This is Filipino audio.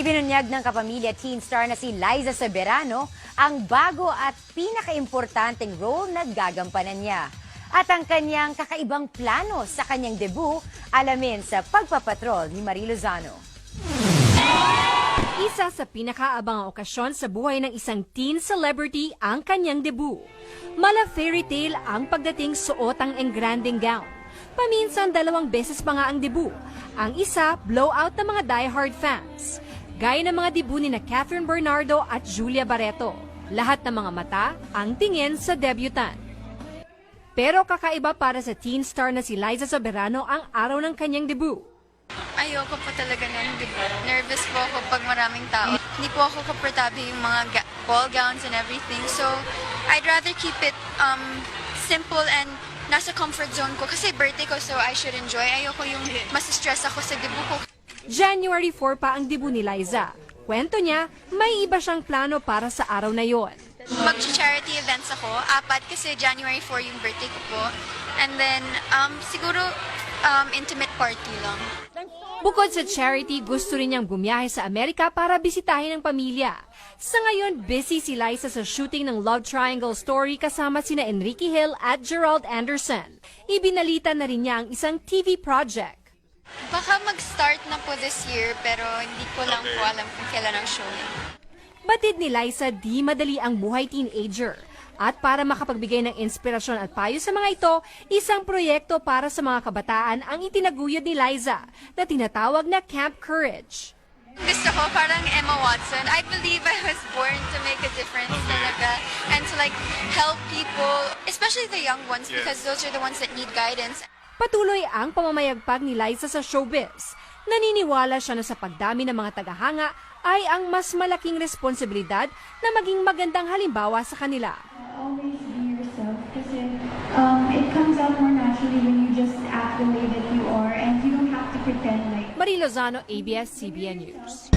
Ibinunyag ng kapamilya teen star na si Liza Soberano ang bago at pinakaimportanteng role na gagampanan niya. At ang kanyang kakaibang plano sa kanyang debut, alamin sa Pagpapatrol ni Marie Lozano. Isa sa pinakaabangang okasyon sa buhay ng isang teen celebrity ang kanyang debut. Mala fairy tale ang pagdating suot ang engranding gown. Paminsan 2 beses pa nga ang debut. Ang isa, blowout ng mga diehard fans. Gaya ng mga debut ni na Catherine Bernardo at Julia Barreto. Lahat ng mga mata ang tingin sa debutant. Pero kakaiba para sa teen star na si Liza Soberano ang araw ng kanyang debut. Ayoko po talaga nun, nervous po ako pag maraming tao. Hindi po ako komportable yung mga ball gowns and everything. So, I'd rather keep it simple and nasa comfort zone ko. Kasi birthday ko, so I should enjoy. Ayoko yung mas-stress ako sa debut ko. January 4 pa ang debut ni Liza. Kwento niya, may iba siyang plano para sa araw na yon. Mag-charity events ako, 4 kasi January 4 yung birthday ko po. And then, siguro intimate party lang. Bukod sa charity, gusto rin niyang bumiyahe sa Amerika para bisitahin ang pamilya. Sa ngayon, busy si Liza sa shooting ng Love Triangle story kasama sina Enrique Hill at Gerald Anderson. Ibinalita na rin niya ang isang TV project. Baka mag-start na po this year, pero hindi ko lang po alam kung kailan ang show. Batid ni Liza, di madali ang buhay teenager. At para makapagbigay ng inspirasyon at payo sa mga ito, isang proyekto para sa mga kabataan ang itinaguyod ni Liza na tinatawag na Camp Courage. Gusto ko parang Emma Watson. I believe I was born to make a difference talaga and to like help people, especially the young ones because those are the ones that need guidance. Patuloy ang pamamayagpag ni Liza sa showbiz. Naniniwala siya na sa pagdami ng mga tagahanga ay ang mas malaking responsibilidad na maging magandang halimbawa sa kanila. Always be yourself kasi it comes out more naturally when you just act the way that you are and you don't have to pretend like. Marie Lozano, ABS-CBN News.